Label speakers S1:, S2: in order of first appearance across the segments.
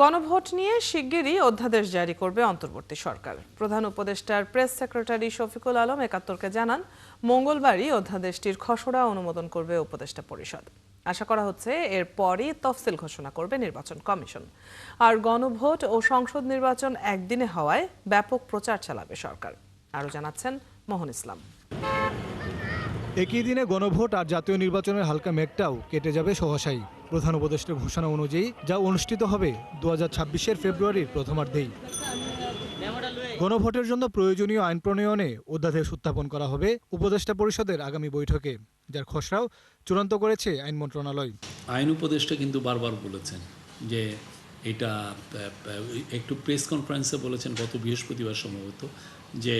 S1: গণভোট নিয়ে শিগগিরই অধ্যাদেশ জারি করবে অন্তর্বর্তী সরকার। প্রধান উপদেষ্টার প্রেস সেক্রেটারি শফিকুল আলম একাত্তরকে জানান, মঙ্গলবারই অধ্যাদেশটির খসড়া অনুমোদন করবে উপদেষ্টা পরিষদ। আশা করা হচ্ছে এরপরই তফসিল ঘোষণা করবে নির্বাচন কমিশন। আর গণভোট ও সংসদ নির্বাচন একদিনে হওয়ায় ব্যাপক প্রচার চালাবে সরকার। আরও জানাচ্ছেন মোহন ইসলাম।
S2: একই দিনে গণভোট আর জাতীয় নির্বাচনের হালকা মেঘটাও কেটে যাবে সহসাই। প্রধান উপদেষ্টার ঘোষণা অনুযায়ী যা অনুষ্ঠিত হবে 2026-এর ফেব্রুয়ারির প্রথমার্ধেই। গণভোটের জন্য প্রয়োজনীয় আইন প্রণয়নে অধ্যাদেশ উত্থাপন করা হবে উপদেষ্টা পরিষদের আগামী বৈঠকে, যার খসড়াও চূড়ান্ত করেছে আইন মন্ত্রণালয়।
S3: আইন উপদেষ্টা কিন্তু বারবার বলেছেন যে এটা একটু প্রেস কনফারেন্সে বলেছেন গত বৃহস্পতিবার সম্ভবত যে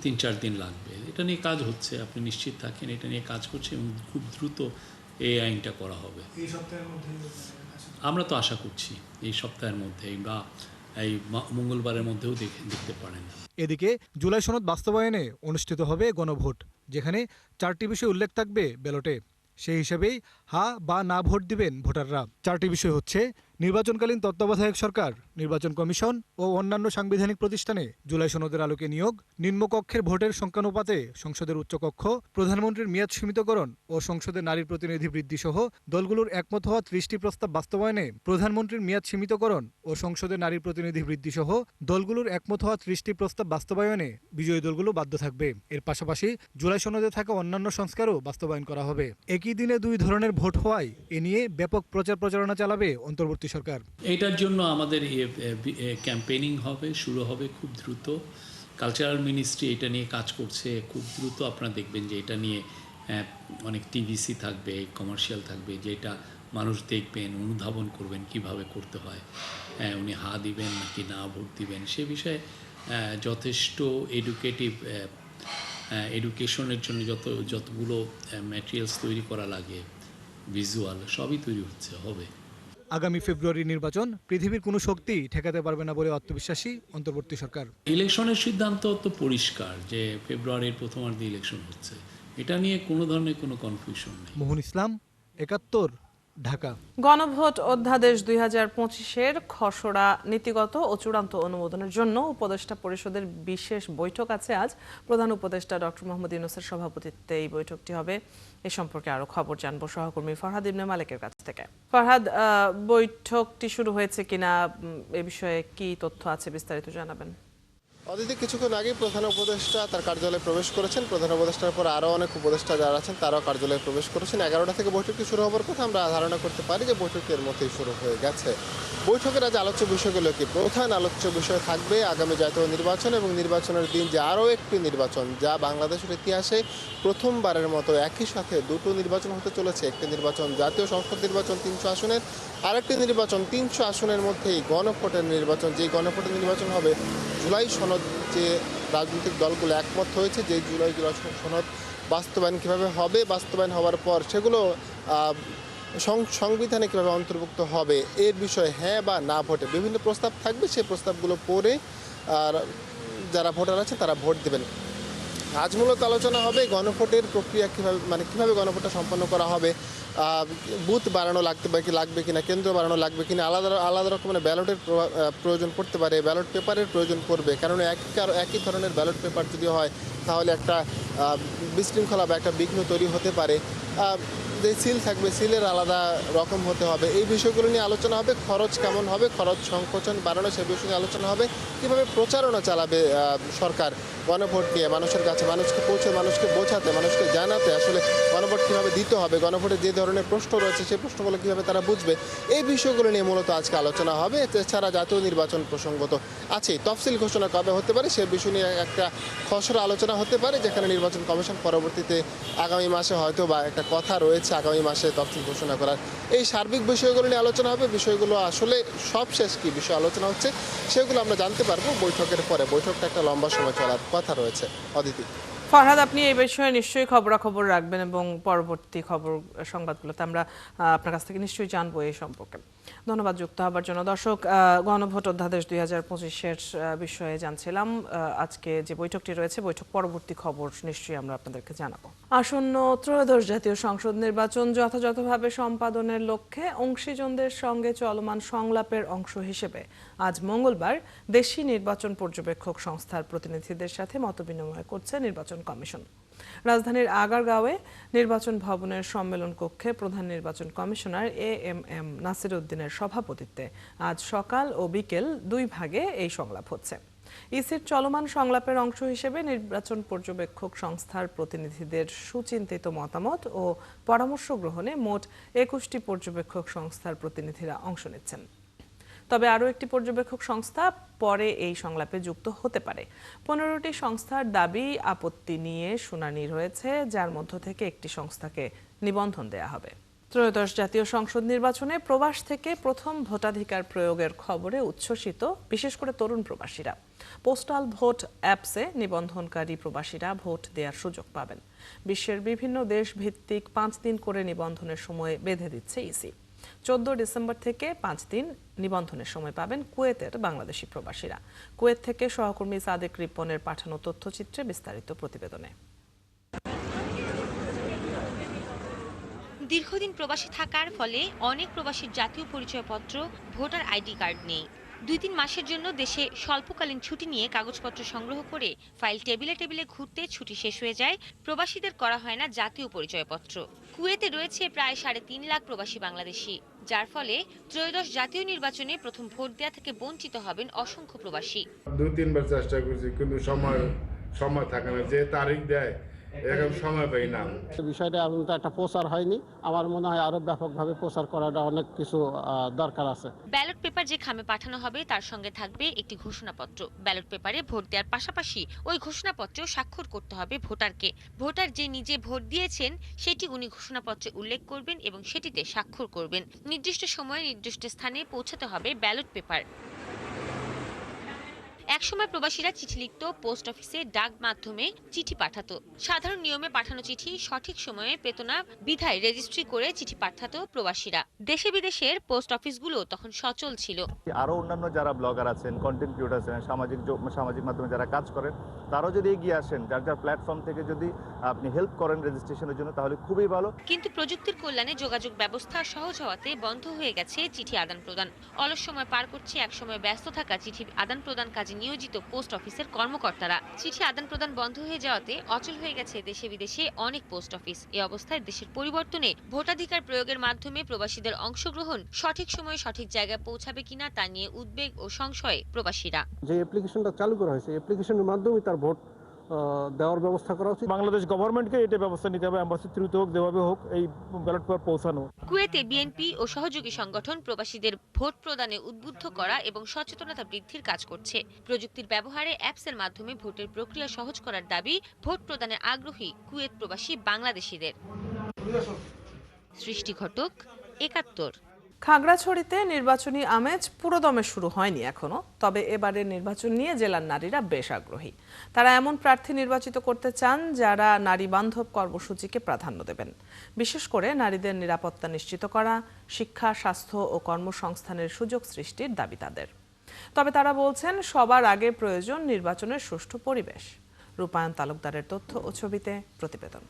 S3: 3-4 দিন লাগবে। এটা নিয়ে কাজ হচ্ছে, আপনি নিশ্চিত থাকেন, এটা নিয়ে কাজ করছে এবং খুব দ্রুত এই আইনটা করা হবে।
S2: এই সপ্তাহের মধ্যে
S3: আমরা তো আশা করছি এই সপ্তাহের মধ্যেই বা এই মঙ্গলবারের মধ্যেও দেখতে পারেন।
S2: এদিকে জুলাই সনদ বাস্তবায়নে অনুষ্ঠিত হবে গণভোট, যেখানে 4টি বিষয় উল্লেখ থাকবে ব্যালটে। সেই হিসেবেই হা বা না ভোট দিবেন ভোটাররা। 4টি বিষয় হচ্ছে নির্বাচনকালীন তত্ত্বাবধায়ক সরকার, নির্বাচন কমিশন ও অন্যান্য সাংবিধানিক প্রতিষ্ঠানে জুলাই সনদের আলোকে নিয়োগ, নিম্নকক্ষের ভোটের সংখ্যানুপাতে সংসদের উচ্চকক্ষ, প্রধানমন্ত্রীর মেয়াদ সীমিতকরণ ও সংসদে নারীর প্রতিনিধি বৃদ্ধি সহ দলগুলোর একমত হওয়া 30টি প্রস্তাব বাস্তবায়নে প্রধানমন্ত্রীর মেয়াদ সীমিতকরণ ও সংসদে নারীর প্রতিনিধি বৃদ্ধি সহ দলগুলোর একমত হওয়া 30টি প্রস্তাব বাস্তবায়নে বিজয়ী দলগুলো বাধ্য থাকবে। এর পাশাপাশি জুলাই সনদে থাকা অন্যান্য সংস্কারও বাস্তবায়ন করা হবে। একই দিনে দুই ধরনের ভোট হওয়ায় এ নিয়ে ব্যাপক প্রচারণা চালাবে অন্তর্বর্তী সরকার।
S3: এটার জন্য আমাদের ক্যাম্পেইনিং হবে, শুরু হবে খুব দ্রুত। কালচারাল মিনিস্ট্রি এটা নিয়ে কাজ করছে খুব দ্রুত। আপনারা দেখবেন যে এটা নিয়ে অনেক টিভিসি থাকবে, কমার্শিয়াল থাকবে, যেটা মানুষ দেখবেন, অনুধাবন করবেন কিভাবে করতে হয়। উনি হা দিবেন নাকি না ভোট দিবেন সে বিষয়ে যথেষ্ট এডুকেশনের জন্য যতগুলো ম্যাটেরিয়ালস তৈরি করা লাগে, ভিজুয়াল সবই তৈরি হবে।
S2: আগামী ফেব্রুয়ারি নির্বাচন পৃথিবীর কোনো শক্তি ঠেকাতে পারবে না বলে আত্মবিশ্বাসী অন্তর্বর্তী সরকার।
S3: ইলেকশনের সিদ্ধান্ত তো পরিষ্কার যে ফেব্রুয়ারির প্রথমার্ধে ইলেকশন হচ্ছে, এটা নিয়ে কোনো ধরনের কোনো কনফিউশন নেই।
S2: মোহন ইসলাম, একাত্তর, ঢাকা।
S1: গণভোট অধ্যাদেশ 2025-এর খসড়া নীতিগত ও চূড়ান্ত অনুমোদনের জন্য উপদেষ্টা পরিষদের বিশেষ বৈঠক আছে আজ। প্রধান উপদেষ্টা ডক্টর মোহাম্মদ ইউনূসের সভাপতিত্বে এই বৈঠকটি হবে। এ সম্পর্কে আরো খবর জানবো সহকর্মী ফরহাদ ইবনে মালেকের কাছ থেকে। ফরহাদ, বৈঠকটি শুরু হয়েছে কিনা, এ বিষয়ে কি তথ্য আছে বিস্তারিত জানাবেন।
S4: অদিতি, কিছুক্ষণ আগে প্রধান উপদেষ্টা তার কার্যালয়ে প্রবেশ করেছেন। প্রধান উপদেষ্টার পর আরও অনেক উপদেষ্টা যারা আছেন তারাও কার্যালয়ে প্রবেশ করেছেন। 11টা থেকে বৈঠকটি শুরু হওয়ার কথা আমরা ধারণা করতে পারি যে বৈঠকের মধ্যেই শুরু হয়ে গেছে। বৈঠকের আজ আলোচ্য বিষয়গুলো কি? প্রধান আলোচ্য বিষয় থাকবে আগামী জাতীয় নির্বাচন এবং নির্বাচনের দিন যে আরও একটি নির্বাচন, যা বাংলাদেশের ইতিহাসে প্রথমবারের মতো একই সাথে দুটো নির্বাচন হতে চলেছে। একটি নির্বাচন জাতীয় সংসদ নির্বাচন 300 আসনের, আরেকটি নির্বাচন 300 আসনের মধ্যেই গণভোটের নির্বাচন। যেই গণভোটের নির্বাচন হবে জুলাই সনদ, যে রাজনৈতিক দলগুলো একমত হয়েছে যে জুলাই সনদ বাস্তবায়ন কীভাবে হবে, বাস্তবায়ন হওয়ার পর সেগুলো সংবিধানে কীভাবে অন্তর্ভুক্ত হবে এর বিষয়ে হ্যাঁ বা না ভোটে বিভিন্ন প্রস্তাব থাকবে। সেই প্রস্তাবগুলো পড়ে আর যারা ভোটার আছে তারা ভোট দেবেন। আজ মূলত আলোচনা হবে গণভোটের প্রক্রিয়া কীভাবে গণভোটটা সম্পন্ন করা হবে, বুথ বাড়ানো লাগবে কিনা, কেন্দ্র বাড়ানো লাগবে কিনা, আলাদা রকমের ব্যালটের প্রয়োজন পড়তে পারে, ব্যালট পেপারের প্রয়োজন পড়বে। কারণ একই ধরনের ব্যালট পেপার যদি হয় তাহলে একটা বিশৃঙ্খলা বা একটা বিঘ্ন তৈরি হতে পারে। যে সিল থাকবে সিলের আলাদা রকম হতে হবে। এই বিষয়গুলো নিয়ে আলোচনা হবে। খরচ কেমন হবে, খরচ সংকোচন বাড়ানো সে বিষয়ে নিয়ে আলোচনা হবে। কীভাবে প্রচারণা চালাবে সরকার গণভোট নিয়ে মানুষের কাছে, মানুষকে মানুষকে বোঝাতে, মানুষকে জানাতে আসলে গণভোট কীভাবে দিতে হবে, গণভোটে যে ধরনের প্রশ্ন রয়েছে সেই প্রশ্নগুলো কীভাবে তারা বুঝবে, এই বিষয়গুলো নিয়ে মূলত আজকে আলোচনা হবে। এছাড়া জাতীয় নির্বাচন প্রসঙ্গত আছেই। তফসিল ঘোষণা কবে হতে পারে সে বিষয় নিয়ে একটা খসড়া আলোচনা হতে পারে, যেখানে নির্বাচন কমিশন পরবর্তীতে আগামী মাসে হয়তো বা একটা কথা রয়েছে আগামী মাসে তফসিল ঘোষণা করার। এই সার্বিক বিষয়গুলো নিয়ে আলোচনা হবে। বিষয়গুলো আসলে সবশেষ কী বিষয় আলোচনা হচ্ছে সেগুলো আমরা জানতে পারবো বৈঠকের পরে। বৈঠকটা একটা লম্বা সময় চলার কথা রয়েছে। অদিতি।
S1: ফরহাদ, আপনি এই বিষয়ে নিশ্চয়ই খবরাখবর রাখবেন এবং পরবর্তী সংবাদগুলোতে আমরা আপনার কাছ থেকে নিশ্চয়ই জানবো এই সম্পর্কে। ধন্যবাদ যুক্ত হবার জন্য। দর্শক, গণভোট অধ্যাদেশ 2025-এর বিষয়ে জানছিলাম। আজকে যে বৈঠকটি রয়েছে, বৈঠক পরবর্তী খবর নিশ্চয়ই আমরা আপনাদেরকে জানাবো। আসন্ন ত্রয়োদশ জাতীয় সংসদ নির্বাচন যথাযথভাবে সম্পাদনের লক্ষ্যে অংশীজনদের সঙ্গে চলমান সংলাপের অংশ হিসেবে আজ মঙ্গলবার দেশি নির্বাচন পর্যবেক্ষক সংস্থার প্রতিনিধিদের সাথে মতবিনিময় করছে নির্বাচন কমিশন। রাজধানীর আগারগাঁওয়ে নির্বাচন ভবনের সম্মেলন কক্ষে প্রধান নির্বাচন কমিশনার এএমএম নাসির উদ্দিনের সভাপতিত্বে আজ সকাল ও বিকেল দুই ভাগে এই সংলাপ হচ্ছে। ইসির চলমান সংলাপের অংশ হিসেবে নির্বাচন পর্যবেক্ষক সংস্থার প্রতিনিধিদের সুচিন্তিত মতামত ও পরামর্শ গ্রহণে মোট 21টি পর্যবেক্ষক সংস্থার প্রতিনিধিরা অংশ নিচ্ছেন। তবে আরও একটি পর্যবেক্ষক সংস্থা পরে এই সংলাপে যুক্ত হতে পারে। 15টি সংস্থার দাবি আপত্তি নিয়ে শুনানি রয়েছে, যার মধ্য থেকে একটি সংস্থাকে নিবন্ধন দেয়া হবে। ত্রয়োদশ জাতীয় সংসদ নির্বাচনে প্রবাস থেকে প্রথম ভোটাধিকার প্রয়োগের খবরে উচ্ছ্বসিত বিশেষ করে তরুণ প্রবাসীরা। পোস্টাল ভোট অ্যাপসে নিবন্ধনকারী প্রবাসীরা ভোট দেওয়ার সুযোগ পাবেন। বিশ্বের বিভিন্ন দেশ ভিত্তিক 5 দিন করে নিবন্ধনের সময় বেঁধে দিচ্ছে ইসি। 14 ডিসেম্বর থেকে 5 দিন নিবন্ধনের সময় পাবেন কুয়েতের বাংলাদেশি প্রবাসীরা। কুয়েত থেকে সহকর্মী সাদেক রিপনের পাঠানো তথ্যচিত্রে বিস্তারিত প্রতিবেদনে।
S5: দীর্ঘদিন প্রবাসী থাকার ফলে অনেক প্রবাসীর জাতীয় পরিচয়পত্র, ভোটার আইডি কার্ড নেই। 2-3 মাসের জন্য দেশে স্বল্পকালীন ছুটি নিয়ে কাগজপত্র সংগ্রহ করে ফাইল টেবিলে টেবিলে ঘুরতে ছুটি শেষ হয়ে যায়, প্রবাসীদের করা হয় না জাতীয় পরিচয়পত্র। কুয়েতে রয়েছে প্রায় 3.5 লাখ প্রবাসী বাংলাদেশি, যার ফলে ত্রয়োদশ জাতীয় নির্বাচনে প্রথম ভোট দেওয়া থেকে বঞ্চিত হবেন অসংখ্য প্রবাসী।
S6: 2-3 বার চেষ্টা করছি, কিন্তু সময় থাকে না, যে তারিখ দেয় এরকম সময় পাই না।
S7: বিষয়টা এখন তো একটা প্রচার হয়নি, আমার মনে হয় আরো ব্যাপকভাবে প্রচার করাটা অনেক কিছু দরকার আছে।
S5: ব্যালট পেপার যে খামে পাঠানো হবে তার সঙ্গে থাকবে একটি ঘোষণাপত্র। ব্যালট পেপারে ভোট দেওয়ার পাশাপাশি ওই ঘোষণাপত্রেও স্বাক্ষর করতে হবে ভোটারকে। ভোটার যে নিজে ভোট দিয়েছেন সেটি উনি ঘোষণাপত্রে উল্লেখ করবেন এবং সেটিতে স্বাক্ষর করবেন। নির্দিষ্ট সময়ে নির্দিষ্ট স্থানে পৌঁছাতে হবে ব্যালট পেপার। একসময় প্রবাসীরা চিঠি লিখত, পোস্ট অফিসে ডাক মাধ্যমে চিঠি পাঠাতো। সাধারণ নিয়মে পাঠানো চিঠি সঠিক সময়ে পেত না, বিধায় রেজিস্ট্রি করে চিঠি পাঠাতো প্রবাসীরা। দেশে বিদেশের পোস্ট অফিসগুলো তখন সচল ছিল।
S8: আরো অন্যান্য যারা ব্লগার আছেন, কন্টেন্ট ক্রিয়েটর আছেন, সামাজিক মাধ্যমে যারা কাজ করেন, তারাও যদি এগিয়ে আসেন, যার প্ল্যাটফর্ম থেকে যদি আপনি হেল্প করেন রেজিস্ট্রেশনের জন্য, তাহলে খুবই ভালো।
S5: কিন্তু প্রযুক্তির কল্যাণে যোগাযোগ ব্যবস্থা সহজ হওয়াতে বন্ধ হয়ে গেছে চিঠি আদান প্রদান। অলস সময় পার করছে একসময় ব্যস্ত থাকা চিঠি আদান প্রদান কাজে নিয়োজিত পোস্ট অফিসের কর্মকর্তারা। চিঠি আদান প্রদান বন্ধ হয়ে যাওয়াতে অচল হয়ে গেছে দেশে বিদেশে অনেক পোস্ট অফিস। এই অবস্থায় দেশের পরিবর্তনে ভোটাধিকার প্রয়োগের মাধ্যমে প্রবাসীদের অংশগ্রহণ সঠিক সময়ে সঠিক জায়গায় পৌঁছাবে কিনা তা নিয়ে উদ্বেগ ও সংশয়ে প্রবাসীরা।
S7: যে অ্যাপ্লিকেশনটা চালু করা হয়েছে, অ্যাপ্লিকেশনের মাধ্যমে তার ভোট দেওয়ার ব্যবস্থা করা উচিত।
S9: বাংলাদেশ গভর্নমেন্টকে এটা ব্যবস্থা নিতে হবে, এম্বাসি থ্রুতে হোক, যেভাবে হোক এই ব্যালট পেপার পৌঁছানো।
S5: কুয়েতে বিএনপি ও সহযোগী সংগঠন প্রবাসীদের ভোট প্রদানে উদ্বুদ্ধ করা এবং সচেতনতা বৃদ্ধির কাজ করছে। প্রযুক্তির ব্যবহারে অ্যাপসের মাধ্যমে ভোটের প্রক্রিয়া সহজ করার দাবি ভোট প্রদানে আগ্রহী কুয়েত প্রবাসী বাংলাদেশিদের। সৃষ্টি ঘটক, ৭১।
S1: খাগড়াছড়িতে নির্বাচনী আমেজ পুরোদমে শুরু হয়নি এখনো, তবে এবারের নির্বাচন নিয়ে জেলার নারীরা বেশ আগ্রহী। তারা এমন প্রার্থী নির্বাচিত করতে চান যারা নারী বান্ধব কর্মসূচিকে প্রাধান্য দেবেন। বিশেষ করে নারীদের নিরাপত্তা নিশ্চিত করা, শিক্ষা, স্বাস্থ্য ও কর্মসংস্থানের সুযোগ সৃষ্টির দাবি তাদের। তবে তারা বলছেন সবার আগে প্রয়োজন নির্বাচনের সুষ্ঠু পরিবেশ। রূপায়ণ তালুকদারের তথ্য ও ছবিতে প্রতিবেদন।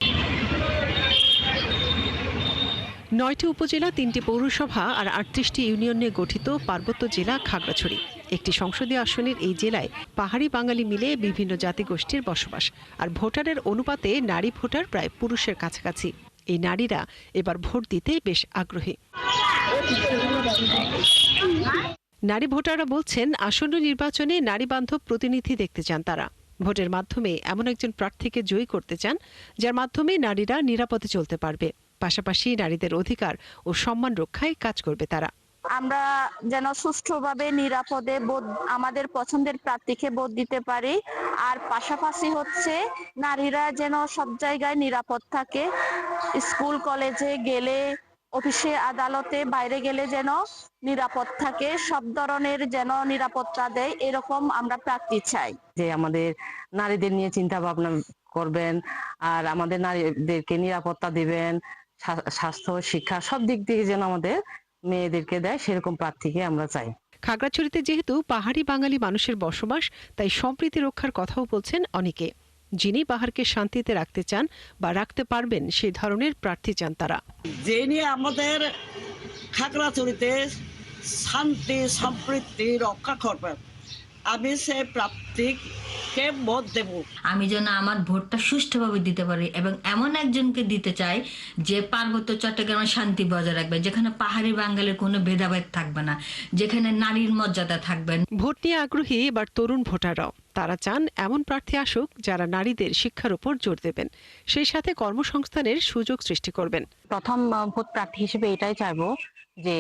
S10: 9টি উপজেলা, 3টি পৌরসভা আর 38টি ইউনিয়ন নিয়ে গঠিত পার্বত্য জেলা খাগড়াছড়ি। একটি সংসদীয় আসনের এই জেলায় পাহাড়ি বাঙালি মিলে বিভিন্ন জাতিগোষ্ঠীর বসবাস, আর ভোটারের অনুপাতে নারী ভোটার প্রায় পুরুষের কাছাকাছি। এই নারীরা এবার ভোট দিতে বেশ আগ্রহী। নারী ভোটাররা বলছেন আসন্ন নির্বাচনে নারী বান্ধব প্রতিনিধি দেখতে চান তারা। ভোটের মাধ্যমে এমন একজন প্রার্থীকে জয়ী করতে চান যার মাধ্যমে নারীরা নিরাপদে চলতে পারবে, পাশাপাশি নারীদের অধিকার ও সম্মান রক্ষায় কাজ করবে তারা।
S11: আমরা যেন সুষ্ঠুভাবে নিরাপদে আমাদের পছন্দের প্রার্থীকে ভোট দিতে পারি, আর পাশাপাশি হচ্ছে নারীরা যেন সব জায়গায় নিরাপদ থাকে, স্কুল কলেজে গেলে, অফিসে আদালতে বাইরে গেলে যেন নিরাপদ থাকে, সব ধরনের যেন নিরাপত্তা দেয়, এরকম আমরা প্রার্থী চাই।
S12: যে আমাদের নারীদের নিয়ে চিন্তা ভাবনা করবেন, আর আমাদের নারীদেরকে নিরাপত্তা দিবেন, স্বাস্থ্য, শিক্ষা সব দিক থেকে যেন আমাদের মেয়েদেরকে দেয় সেরকম প্রার্থীকে আমরা চাই।
S10: খাগড়াছড়িতে যেহেতু পাহাড়ি বাঙালি মানুষের বসবাস, তাই সম্প্রীতি রক্ষার কথাও বলছেন অনেকে। যিনি পাহাড়কে শান্তিতে রাখতে চান বা রাখতে পারবেন সেই ধরনের প্রার্থী চান তারা।
S13: যিনি আমাদের খাগড়াছড়িতে শান্তি সম্প্রীতি রক্ষা করবেন, আমি সে প্রার্থীকে ভোট দেব।
S14: আমি যেন আমার ভোটটা সুষ্ঠুভাবে দিতে পারি এবং এমন একজনকে দিতে চাই যে পার্বত্য চট্টগ্রামে শান্তি বজায় রাখবে, যেখানে পাহাড়ি বাঙালির কোনো ভেদাভেদ থাকবে না, যেখানে নারীর মর্যাদা থাকবে।
S10: ভোট নিয়ে আগ্রহী এবার তরুণ ভোটাররাও। তারা চান এমন প্রার্থী আসুক যারা নারীদের শিক্ষার উপর জোর দেবেন, সেই সাথে কর্মসংস্থানের সুযোগ সৃষ্টি করবেন।
S11: প্রথম ভোট প্রার্থী হিসেবে এটাই চাইবো যে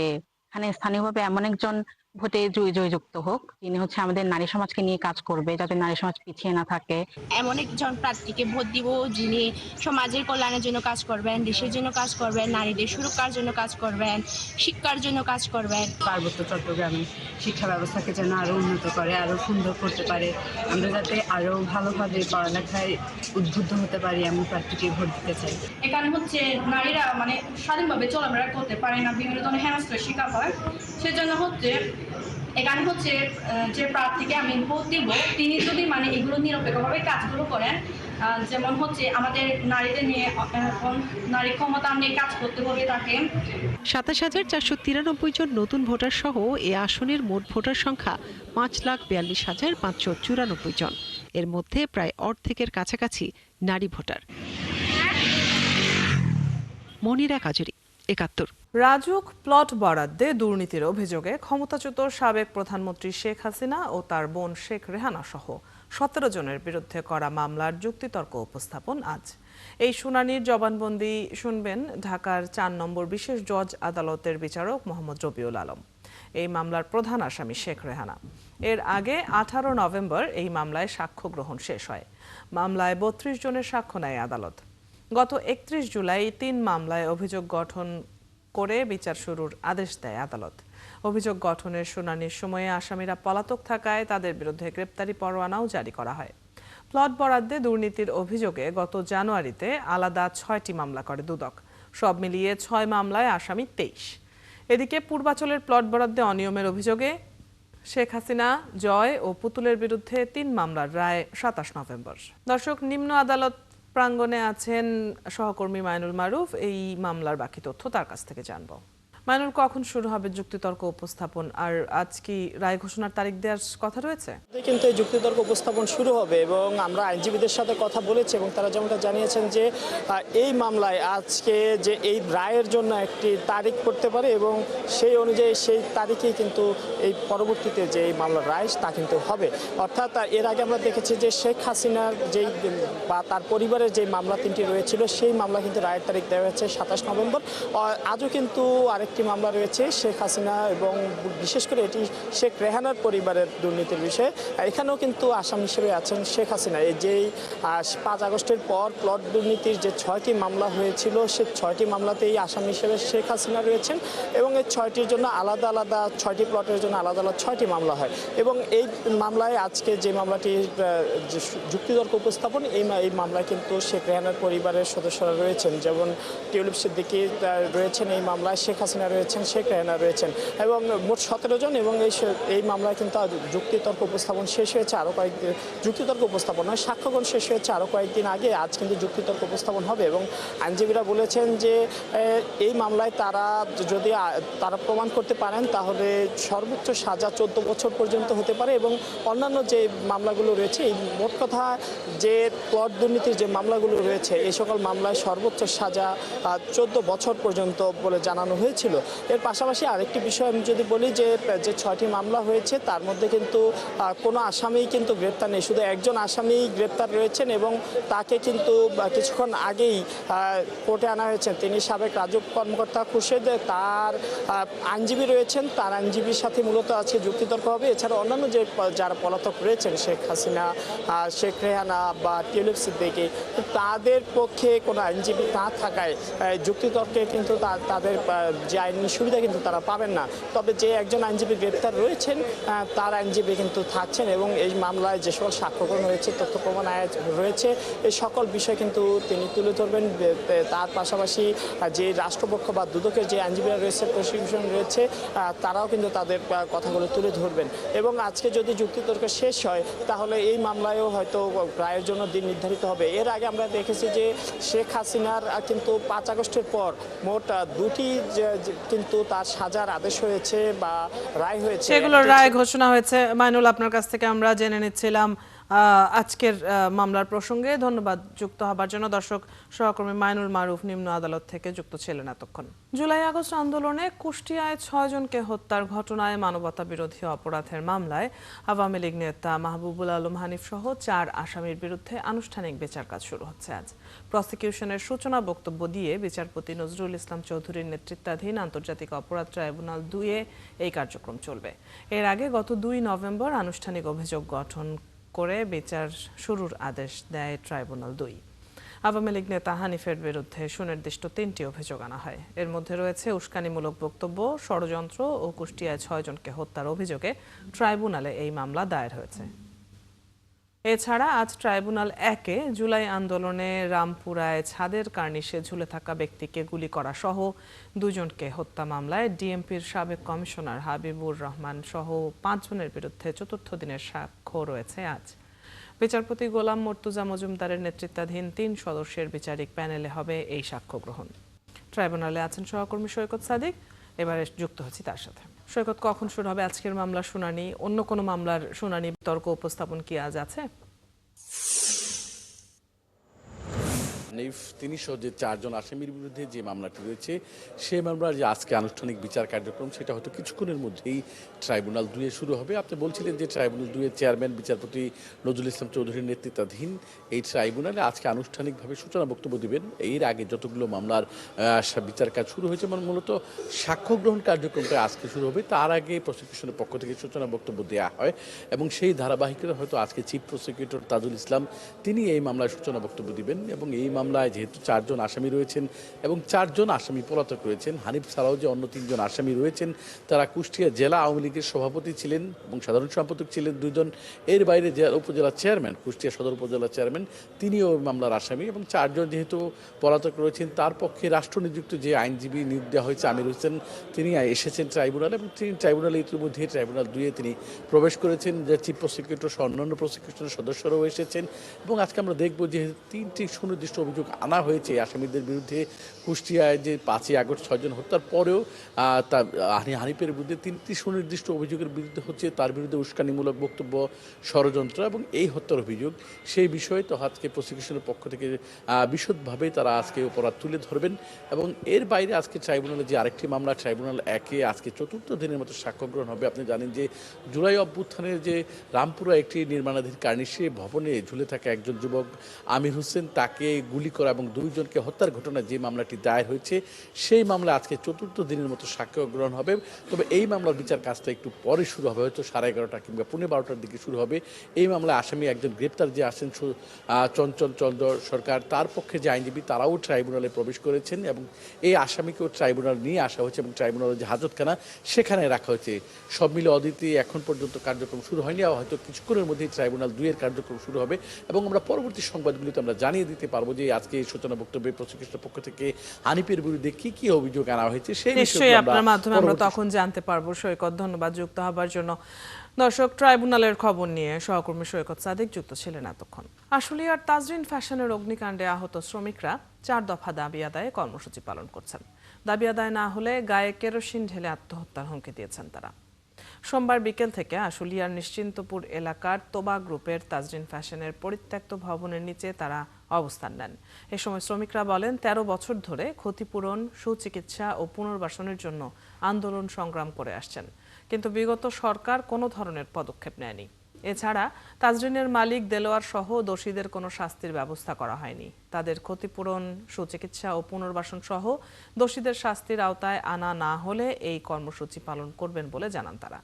S11: এখানে স্থানীয়ভাবে এমন একজন ভোটে জয়যুক্ত হোক যিনি হচ্ছে আমাদের নারী সমাজকে নিয়ে কাজ করবে, যাতে নারী সমাজ পিছিয়ে না থাকে।
S15: এমন একজন প্রার্থীকে ভোট দিব যিনি সমাজের কল্যাণের জন্য কাজ করবেন, দেশের জন্য কাজ করবেন, নারীদের সুরক্ষার জন্য কাজ করবেন, শিক্ষার জন্য কাজ করবেন।
S16: পার্বত্য চট্টগ্রামে শিক্ষা ব্যবস্থাকে যেন আরো উন্নত করে, আরো সুন্দর করতে পারে, আমরা যাতে আরো ভালোভাবে পড়ালেখায় উদ্বুদ্ধ হতে পারি, এমন প্রার্থীকে ভোট দিতে চাই।
S15: এখানে হচ্ছে নারীরা স্বাধীনভাবে চলাফেরা করতে পারে না, বিভিন্ন ধরনের হেনস্থার শিকার হয়। সেজন্য হচ্ছে এখানে হচ্ছে যে প্রার্থীকে আমি ভোট দিব তিনি যদি এগুলো নিরপেক্ষভাবে কাজগুলো করেন, যেমন হচ্ছে আমাদের নারীদের নিয়ে নারী ক্ষমতা নিয়ে কাজ করতে হবে তাকে।
S10: ২৭,৪৯৩ জন নতুন ভোটার সহ এ আসনের মোট ভোটার সংখ্যা ৫,৪২,৫৯৪ জন। এর মধ্যে প্রায় অর্ধেকের কাছাকাছি নারী ভোটার। মনিরা কাজুরি, ৭১।
S1: রাজুক প্লট বরাদ্দে দুর্নীতির অভিযোগে ক্ষমতাচ্যুত সাবেক প্রধানমন্ত্রী শেখ হাসিনা ও তার বোন শেখ রেহানা সহ ১৭ জনের বিরুদ্ধে করা মামলার যুক্তিতর্ক উপস্থাপন আজ। এই শুনানির জবানবন্দি শুনবেন ঢাকার ৪ নম্বর বিশেষ জজ আদালতের বিচারক মোহাম্মদ রবিউল আলম। এই মামলার প্রধান আসামি শেখ রেহানা। এর আগে ১৮ নভেম্বর এই মামলায় সাক্ষ্য গ্রহণ শেষ হয়। মামলায় ৩২ জনের সাক্ষ্য নেয় আদালত। গত ৩১ জুলাই ৩ মামলায় অভিযোগ গঠন করে বিচার শুরুর আদেশ দেয় আদালত। অভিযোগ গঠনের শুনানির সময়ে আসামিরা পলাতক থাকায় তাদের বিরুদ্ধে গ্রেপ্তারি পরোয়ানাও জারি করা হয়। প্লট বরাদ্দে দুর্নীতির অভিযোগে গত জানুয়ারিতে আলাদা ৬টি মামলা করে দুদক। সব মিলিয়ে ৬ মামলায় আসামি ২৩। এদিকে পূর্বাচলের প্লট বরাদ্দে অনিয়মের অভিযোগে শেখ হাসিনা, জয় ও পুতুলের বিরুদ্ধে ৩ মামলার রায় ২৭ নভেম্বর। দর্শক, নিম্ন আদালত প্রাঙ্গণে আছেন সহকর্মী মাইনুল মারুফ। এই মামলার বাকি তথ্য তার কাছ থেকে জানবো। মাইনুল, কখন শুরু হবে যুক্তিতর্ক উপস্থাপন, আর আজ কি রায় ঘোষণার তারিখ দেওয়ার কথা রয়েছে?
S17: কিন্তু এই যুক্তিতর্ক উপস্থাপন শুরু হবে এবং আমরা আইনজীবীদের সাথে কথা বলেছি এবং তারা যেমনটা জানিয়েছেন যে এই মামলায় আজকে যে এই রায়ের জন্য একটি তারিখ করতে পারে এবং সেই অনুযায়ী সেই তারিখেই কিন্তু এই পরবর্তীতে যে এই মামলার রায় তা কিন্তু হবে। অর্থাৎ এর আগে আমরা দেখেছি যে শেখ হাসিনার যেই বা তার পরিবারের যে মামলা 3টি রয়েছিল সেই মামলা কিন্তু রায়ের তারিখ দেওয়া হয়েছে ২৭ নভেম্বর। আজও কিন্তু আরেকটি মামলা রয়েছে শেখ হাসিনা এবং বিশেষ করে এটি শেখ রেহানার পরিবারের দুর্নীতির বিষয়ে। এখানেও কিন্তু আসামি হিসেবে আছেন শেখ হাসিনা। এই যেই ৫ আগস্টের পর প্লট দুর্নীতির যে ৬টি মামলা হয়েছিল সেই ৬টি মামলাতেই আসামি হিসেবে শেখ হাসিনা রয়েছেন এবং এই ৬টির জন্য আলাদা আলাদা ৬টি প্লটের জন্য আলাদা আলাদা ৬টি মামলা হয় এবং এই মামলায় আজকে যে মামলাটি যুক্তিতর্ক উপস্থাপন এই মামলায় কিন্তু শেখ রেহানার পরিবারের সদস্যরা রয়েছেন, যেমন টিউলিপ সিদ্দিকী রয়েছেন এই মামলায়, শেখ হাসিনা রয়েছেন, শেখ রেহানা রয়েছেন এবং মোট ১৭ জন। এবং এই মামলায় কিন্তু যুক্তিতর্ক উপস্থাপন শেষ হয়েছে আরও কয়েকদিন, যুক্তিতর্ক উপস্থাপন হয় সাক্ষ্যগ্রহণ শেষ হয়েছে আরও কয়েকদিন আগে। আজ কিন্তু যুক্তিতর্ক উপস্থাপন হবে এবং আইনজীবীরা বলেছেন যে এই মামলায় যদি তারা প্রমাণ করতে পারেন তাহলে সর্বোচ্চ সাজা ১৪ বছর পর্যন্ত হতে পারে এবং অন্যান্য যে মামলাগুলো রয়েছে, এই মোট কথা যে প্লট দুর্নীতির যে মামলাগুলো রয়েছে এই সকল মামলায় সর্বোচ্চ সাজা ১৪ বছর পর্যন্ত বলে জানানো হয়েছিল। এর পাশাপাশি আরেকটি বিষয় আমি যদি বলি যে ৬টি মামলা হয়েছে তার মধ্যে কিন্তু কোনো আসামি কিন্তু গ্রেপ্তার নেই, শুধু একজন আসামি গ্রেপ্তার রয়েছেন এবং তাকে কিন্তু কিছুক্ষণ আগেই কোর্টে আনা হয়েছে। তিনি সাবেক রাজুক কর্মকর্তা খুরশেদ, তার আইনজীবী রয়েছেন, তার আইনজীবীর সাথে মূলত আজকে যুক্তিতর্ক হবে। এছাড়া অন্যান্য যে যারা পলাতক রয়েছেন শেখ হাসিনা, শেখ রেহানা বা টিউলিপ সিদ্দিকী, তাদের পক্ষে কোনো আইনজীবী না থাকায় যুক্তিতর্কে কিন্তু তাদের যে আইনি সুবিধা কিন্তু তারা পাবেন না। তবে যে একজন আইনজীবী গ্রেপ্তার রয়েছেন তার আইনজীবী কিন্তু থাকছেন এবং এই মামলায় যে সকল সাক্ষ্যগ্রহণ হয়েছে, তথ্য প্রমাণ রয়েছে, এই সকল বিষয় কিন্তু তিনি তুলে ধরবেন। তার পাশাপাশি যে রাষ্ট্রপক্ষ বা দুদকের যে আইনজীবীরা রয়েছে, প্রসিকিউশন রয়েছে, তারাও কিন্তু তাদের কথাগুলো তুলে ধরবেন। এবং আজকে যদি যুক্তিতর্ক শেষ হয় তাহলে এই মামলায়ও হয়তো রায়ের জন্য দিন নির্ধারিত হবে। এর আগে আমরা দেখেছি যে শেখ হাসিনার কিন্তু 5 আগস্টের পর মোট 2টি কিন্তু তার সাজার আদেশ হয়েছে বা রায় হয়েছে,
S1: সেগুলোর রায় ঘোষণা হয়েছে। মাইনুল, আপনার কাছ থেকে আমরা জেনে নিচ্ছিলাম আজকের মামলার প্রসঙ্গে। ধন্যবাদ যুক্ত হবার জন্য। দর্শক, সহকর্মী মাইনুল মারুফ নিম্ন আদালত থেকে যুক্ত ছিলেন এতক্ষণ। জুলাই আগস্ট আন্দোলনে কুষ্টিয়ায় 6 জনকে হত্যার ঘটনায় মানবতা বিরোধী অপরাধের মামলায় আওয়ামী লীগ নেতা মাহবুবুল আলম হানিফ সহ 4 আসামির বিরুদ্ধে আনুষ্ঠানিক বিচার কাজ শুরু হচ্ছে আজ। প্রসিকিউশনের সূচনা বক্তব্য দিয়ে বিচারপতি নজরুল ইসলাম চৌধুরীর নেতৃত্বাধীন আন্তর্জাতিক অপরাধ ট্রাইব্যুনাল 2-এ এই কার্যক্রম চলবে। এর আগে গত 2 নভেম্বর আনুষ্ঠানিক অভিযোগ গঠন করে বিচার শুরুর আদেশ দেয় ট্রাইব্যুনাল 2। আওয়ামী লীগ নেতা হানিফের বিরুদ্ধে সুনির্দিষ্ট 3টি অভিযোগ আনা হয়। এর মধ্যে রয়েছে উস্কানিমূলক বক্তব্য, ষড়যন্ত্র ও কুষ্টিয়ায় 6 জনকে হত্যার অভিযোগে ট্রাইব্যুনালে এই মামলা দায়ের হয়েছে। এছাড়া আজ ট্রাইব্যুনাল 1-এ জুলাই আন্দোলনে রামপুরায় ছাদের কার্নিশে ঝুলে থাকা ব্যক্তিকে গুলি করা সহ 2 জনকে হত্যা মামলায় ডিএমপির সাবেক কমিশনার হাবিবুর রহমান সহ 5 জনের বিরুদ্ধে 4র্থ দিনের সাক্ষ্য রয়েছে আজ। বিচারপতি গোলাম মর্তুজা মজুমদারের নেতৃত্বাধীন 3 সদস্যের বিচারিক প্যানেলে হবে এই সাক্ষ্য গ্রহণ। ট্রাইব্যুনালে আছেন সহকর্মী সৈকত সাদিক, এবারে যুক্ত হচ্ছি তার সাথে। সৈকত, কখন শুরু হবে আজকের মামলার শুনানি? অন্য কোনো মামলার শুনানি তর্ক উপস্থাপন কি আজ আছে?
S18: তিনি সহ যে 4 জন আসামির বিরুদ্ধে যে মামলাটি রয়েছে, সেই মামলার যে আজকে আনুষ্ঠানিক বিচার কার্যক্রম সেটা হয়তো কিছুক্ষণের মধ্যেই ট্রাইব্যুনাল 2-এ শুরু হবে। আপনি বলছিলেন যে ট্রাইব্যুনাল 2-এর চেয়ারম্যান বিচারপতি নজরুল ইসলাম চৌধুরীর নেতৃত্বাধীন এই ট্রাইব্যুনালে আজকে আনুষ্ঠানিকভাবে সূচনা বক্তব্য দিবেন। এর আগে যতগুলো মামলার বিচার কাজ শুরু হয়েছে, মানে মূলত সাক্ষ্য গ্রহণ কার্যক্রমটা আজকে শুরু হবে। তার আগে প্রসিকিউশনের পক্ষ থেকে সূচনা বক্তব্য দেওয়া হয় এবং সেই ধারাবাহিকতা হয়তো আজকে চিফ প্রসিকিউটর তাজুল ইসলাম তিনি এই মামলায় সূচনা বক্তব্য দিবেন। এবং এই মামলায় যেহেতু 4 জন আসামি রয়েছেন এবং 4 জন আসামি পলাতক রয়েছেন, হানিফ ছাড়াও যে অন্য 3 জন আসামি রয়েছেন তারা কুষ্টিয়া জেলা আওয়ামী লীগের সভাপতি ছিলেন এবং সাধারণ সম্পাদক ছিলেন 2 জন। এর বাইরে উপজেলা চেয়ারম্যান, কুষ্টিয়া সদর উপজেলা চেয়ারম্যান, তিনিও মামলার আসামি। এবং 4 জন যেহেতু পলাতক রয়েছেন, তার পক্ষে রাষ্ট্রনিযুক্ত যে আইনজীবী নিয়োগ দেওয়া হয়েছে আমির হোসেন, তিনি এসেছেন ট্রাইব্যুনালে এবং তিনি ট্রাইব্যুনালে ইতিমধ্যে ট্রাইব্যুনাল 2-এ তিনি প্রবেশ করেছেন। যে চিফ প্রসিকিউটর সহ অন্যান্য প্রসিকিউশনের সদস্যরাও এসেছেন এবং আজকে আমরা দেখব যে 3টি সুনির্দিষ্ট অভিযোগ আনা হয়েছে আসামিদের বিরুদ্ধে। কুষ্টিয়ায় যে 5 আগস্ট 6 জন হত্যার পরেও হানিফের বিরুদ্ধে 3টি সুনির্দিষ্ট অভিযোগের বিরুদ্ধে হচ্ছে তার বিরুদ্ধে উস্কানিমূলক বক্তব্য, ষড়যন্ত্র এবং এই হত্যার অভিযোগ। সেই বিষয়ে তো আজকে প্রসিকিউশনের পক্ষ থেকে বিশদভাবে তারা আজকে অপরাধ তুলে ধরবেন। এবং এর বাইরে আজকে ট্রাইব্যুনালে যে আরেকটি মামলা ট্রাইব্যুনাল 1-এ আজকে 4র্থ দিনের মতো সাক্ষ্য গ্রহণ হবে। আপনি জানেন যে জুলাই অভ্যুত্থানের যে রামপুরা একটি নির্মাণাধীন কার্নিশে ভবনে ঝুলে থাকা একজন যুবক আমির হোসেন, তাকে গুলি করা এবং 2 জনকে হত্যার ঘটনায় যে মামলাটি দায়ের হয়েছে, সেই মামলা আজকে 4র্থ দিনের মতো সাক্ষ্য গ্রহণ হবে। তবে এই মামলার বিচার কাজটা একটু পরে শুরু হবে, হয়তো 11:30 কিংবা 12:15 দিকে শুরু হবে। এই মামলায় আসামি একজন গ্রেপ্তার যে আছেন চঞ্চল চন্দ্র সরকার, তার পক্ষে যে আইনজীবী তারাও ট্রাইব্যুনালে প্রবেশ করেছেন এবং এই আসামিকেও ট্রাইব্যুনাল নিয়ে আসা হয়েছে এবং ট্রাইব্যুনালের যে হাজতখানা সেখানে রাখা হয়েছে। সব মিলে অদ্বিতীয় এখন পর্যন্ত কার্যক্রম শুরু হয়নি, হয়তো কিছুক্ষণের মধ্যেই ট্রাইব্যুনাল 2-এর কার্যক্রম শুরু হবে এবং আমরা পরবর্তী সংবাদগুলিতে আমরা জানিয়ে দিতে পারবো যে আজকে এই সূচনা বক্তব্যে প্রসিকিউশনের পক্ষ থেকে হানিফের বিরুদ্ধে কি কি অভিযোগ আনা হয়েছে সেই
S1: নিশ্চয়ই আপনার মাধ্যমে আমরা তখন জানতে পারবো। সৈকত, ধন্যবাদ যুক্ত হবার জন্য। দর্শক, ট্রাইব্যুনালের খবর নিয়ে সহকর্মী সৈকত সাদিক যুক্ত ছিলেন এতক্ষণ। আশুলিয়ার তাজরিন ফ্যাশনের অগ্নিকাণ্ডে আহত শ্রমিকরা 4 দফা দাবি আদায়ে কর্মসূচি পালন করছেন। দাবি আদায় না হলে গায়ে কেরোসিন ঢেলে আত্মহত্যার হুমকি দিয়েছেন তারা। সোমবার বিকেল থেকে আশুলিয়ার নিশ্চিন্তপুর এলাকার তোবা গ্রুপের তাজরিন ফ্যাশনের পরিত্যক্ত ভবনের নিচে তারা অবস্থান নেন। এ সময় শ্রমিকরা বলেন 13 বছর ধরে ক্ষতিপূরণ, সুচিকিৎসা ও পুনর্বাসনের জন্য আন্দোলন সংগ্রাম করে আসছেন, কিন্তু বিগত সরকার কোনো ধরনের পদক্ষেপ নেয়নি। এছাড়া তাজরিনের মালিক দেলোয়ার সহ দোষীদের কোনো শাস্তির ব্যবস্থা করা হয়নি। তাদের ক্ষতিপূরণ, সুচিকিৎসা ও পুনর্বাসন সহ দোষীদের শাস্তির আওতায় আনা না হলে এই কর্মসূচি পালন করবেন বলে জানান তারা।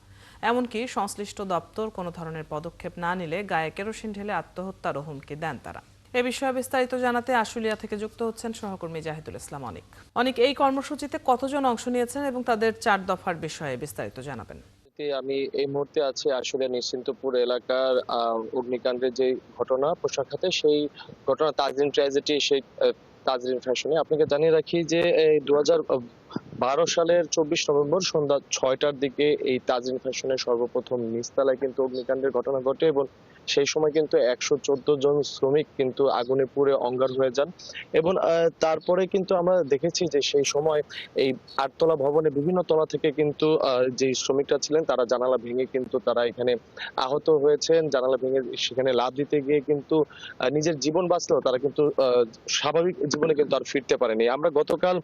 S1: এমনকি সংশ্লিষ্ট দপ্তর কোনো ধরনের পদক্ষেপ না নিলে গায়ে কেরোসিন ঢেলে আত্মহত্যারও হুমকি দেন তারা। এ বিষয়ে বিস্তারিত জানাতে আশুলিয়া থেকে যুক্ত হচ্ছেন সহকর্মী জাহিদুল ইসলাম অনিক। অনিক, এই কর্মসূচিতে কতজন অংশ নিয়েছেন এবং তাদের 4 দফার বিষয়ে বিস্তারিত জানাবেন।
S19: আমি এই মুহূর্তে আছি আশুলিয়া নিশ্চিন্তপুর এলাকার অগ্নিকাণ্ডের যে ঘটনা পোশাক খাতে, সেই ঘটনা তাজরিন ট্র্যাজেডি, সেই তাজরিন ফ্যাশনে। আপনাকে জানিয়ে রাখি যে 2012 সালের 24 নভেম্বর সন্ধ্যা 6টার দিকে এই তাজরিন ফ্যাশনের সর্বপ্রথম নিচতলায় কিন্তু অগ্নিকাণ্ডের ঘটনা ঘটে এবং সেই সময় কিন্তু 114 জন শ্রমিক কিন্তু আগুনে পুড়ে অঙ্গার হয়ে যান। এবং তারপরে কিন্তু আমরা দেখেছি যে সেই সময় এই 8 তলা ভবনে বিভিন্ন তলা থেকে কিন্তু যে শ্রমিকরা ছিলেন তারা জানালা ভেঙে কিন্তু তারা এখানে আহত হয়েছেন। জানালা ভেঙে সেখানে লাফ দিতে গিয়ে কিন্তু নিজের জীবন বাঁচলেও তারা কিন্তু স্বাভাবিক জীবনে কিন্তু আর ফিরতে পারেনি। আমরা গতকাল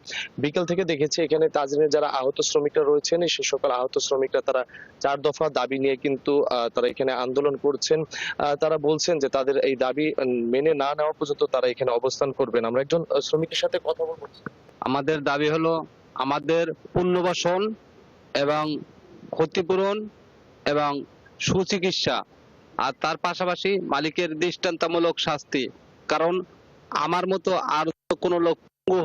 S19: বিকেল থেকে দেখেছি এখানে তাজরিনের যারা আহত শ্রমিকরা রয়েছেন, সেই সকল আহত শ্রমিকরা তারা 4 দফা দাবি নিয়ে কিন্তু তারা এখানে আন্দোলন করছেন। তারা বলছেন যে তাদের এই দাবি মেনে না নেওয়া পর্যন্ত তারা এখানে অবস্থান করবেন। আমরা একজন শ্রমিকের সাথে কথা বলবো।
S20: আমাদের দাবি হলো আমাদের পুনর্বাসন এবং ক্ষতিপূরণ এবং সুচিকিৎসা, আর তার পাশাপাশি মালিকের দৃষ্টান্তমূলক শাস্তি। কারণ আমার মতো আর কোনো লোক